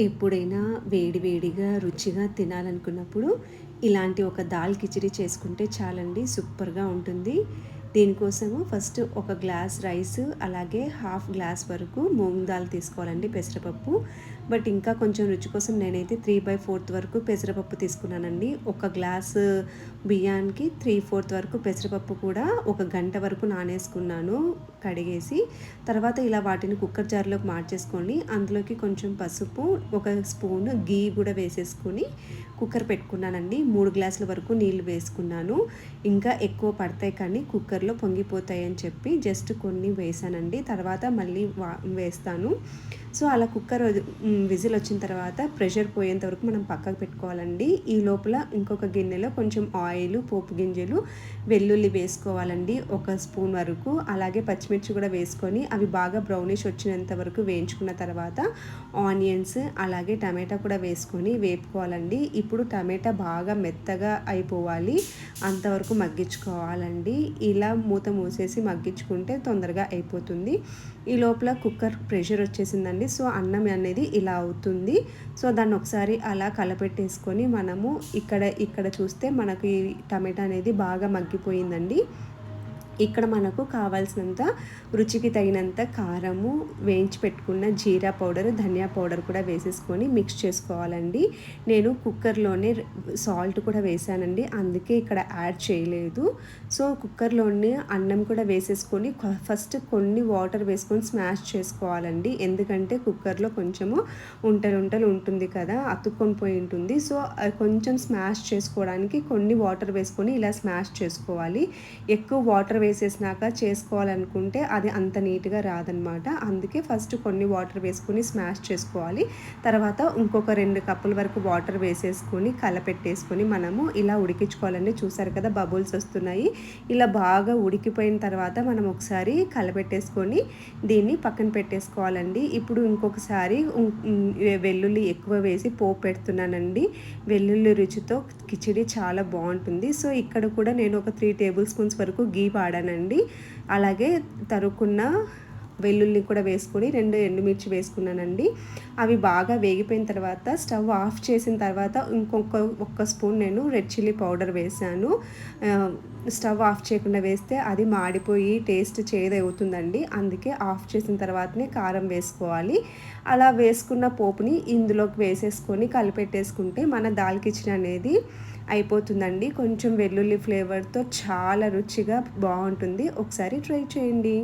ఎప్పుడైనా వేడి వేడిగా రుచిగా తినాలనుకున్నప్పుడు ఇలాంటి ఒక దాల్ కిచిడి చేసుకుంటే చాలండి, సూపర్గా ఉంటుంది. దీనికోసము ఫస్ట్ ఒక గ్లాస్ రైస్, అలాగే హాఫ్ గ్లాస్ వరకు మూంగ్ దాల్ తీసుకోవాలండి, పెసరపప్పు. బట్ ఇంకా కొంచెం రుచి కోసం నేనైతే 3/4 వరకు పెసరపప్పు తీసుకున్నానండి. ఒక గ్లాసు బియ్యానికి 3/4 వరకు పెసరపప్పు కూడా ఒక గంట వరకు నానేసుకున్నాను కడిగేసి. తర్వాత ఇలా వాటిని కుక్కర్ జార్లోకి మార్చేసుకోండి. అందులోకి కొంచెం పసుపు, ఒక స్పూన్ గీ కూడా వేసేసుకొని కుక్కర్ పెట్టుకున్నానండి. 3 గ్లాసుల వరకు నీళ్లు వేసుకున్నాను. ఇంకా ఎక్కువ పడతాయి కానీ కుక్కర్లో పొంగిపోతాయి అని చెప్పి జస్ట్ కొన్ని వేసానండి. తర్వాత మళ్ళీ వేస్తాను. సో అలా కుక్కర్ విజిల్ వచ్చిన తర్వాత ప్రెషర్ పోయేంత వరకు మనం పక్కకు పెట్టుకోవాలండి. ఈ లోపల ఇంకొక గిన్నెలో కొంచెం ఆయిల్, పోపు గింజలు, వెల్లుల్లి వేసుకోవాలండి, ఒక స్పూన్ వరకు. అలాగే పచ్చిమిర్చి కూడా వేసుకొని అవి బాగా బ్రౌనిష్ వచ్చినంత వరకు వేయించుకున్న తర్వాత ఆనియన్స్, అలాగే టమాటా కూడా వేసుకొని వేపుకోవాలండి. ఇప్పుడు టమాటా బాగా మెత్తగా అయిపోవాలి, అంతవరకు మగ్గించుకోవాలండి. ఇలా మూత మూసేసి మగ్గించుకుంటే తొందరగా అయిపోతుంది. ఈ లోపల కుక్కర్ ప్రెషర్ వచ్చేసిందండి. సో అన్నం అనేది ఇలా అవుతుంది. సో దాన్ని ఒకసారి అలా కలపెట్టేసుకొని మనము ఇక్కడ చూస్తే మనకి టమాటా అనేది బాగా మగ్గిపోయిందండి. ఇక్కడ మనకు కావాల్సినంత రుచికి తగినంత కారము, వేయించి పెట్టుకున్న జీరా పౌడర్, ధనియా పౌడర్ కూడా వేసేసుకొని మిక్స్ చేసుకోవాలండి. నేను కుక్కర్లోనే సాల్ట్ కూడా వేసానండి, అందుకే ఇక్కడ యాడ్ చేయలేదు. సో కుక్కర్లోనే అన్నం కూడా వేసేసుకొని ఫస్ట్ కొన్ని వాటర్ వేసుకొని స్మాష్ చేసుకోవాలండి. ఎందుకంటే కుక్కర్లో కొంచెము ఉంటలు ఉంటుంది కదా, అతుక్కొని పోయి ఉంటుంది. సో కొంచెం స్మాష్ చేసుకోవడానికి కొన్ని వాటర్ వేసుకొని ఇలా స్మాష్ చేసుకోవాలి. ఎక్కువ వాటర్ వేసేసినాక చేసుకోవాలనుకుంటే అది అంత నీట్గా రాదనమాట. అందుకే ఫస్ట్ కొన్ని వాటర్ వేసుకొని స్మాష్ చేసుకోవాలి. తర్వాత ఇంకొక 2 కప్పుల వరకు వాటర్ వేసేసుకొని కలపెట్టేసుకొని మనము ఇలా ఉడికించుకోవాలండి. చూసారు కదా బబుల్స్ వస్తున్నాయి. ఇలా బాగా ఉడికిపోయిన తర్వాత మనం ఒకసారి కలపెట్టేసుకొని దీన్ని పక్కన పెట్టేసుకోవాలండి. ఇప్పుడు ఇంకొకసారి వెల్లుల్లి ఎక్కువ వేసి పోపు పెడుతున్నానండి. వెల్లుల్లి రుచితో కిచిడి చాలా బాగుంటుంది. సో ఇక్కడ కూడా నేను ఒక 3 టేబుల్ స్పూన్స్ వరకు గీ వాడానండి. అలాగే తరుక్కున్న వెల్లుల్లి కూడా వేసుకొని 2 ఎండుమిర్చి వేసుకున్నానండి. అవి బాగా వేగిపోయిన తర్వాత స్టవ్ ఆఫ్ చేసిన తర్వాత ఒక్క స్పూన్ నేను రెడ్ చిల్లీ పౌడర్ వేసాను. స్టవ్ ఆఫ్ చేయకుండా వేస్తే అది మాడిపోయి టేస్ట్ చేదవుతుందండి. అందుకే ఆఫ్ చేసిన తర్వాతనే కారం వేసుకోవాలి. అలా వేసుకున్న పోపుని ఇందులోకి వేసేసుకొని కలిపెట్టేసుకుంటే మన దాల్ కిచిడి అనేది అయిపోతుందండి. కొంచెం వెల్లుల్లి ఫ్లేవర్తో చాలా రుచిగా బాగుంటుంది. ఒకసారి ట్రై చేయండి.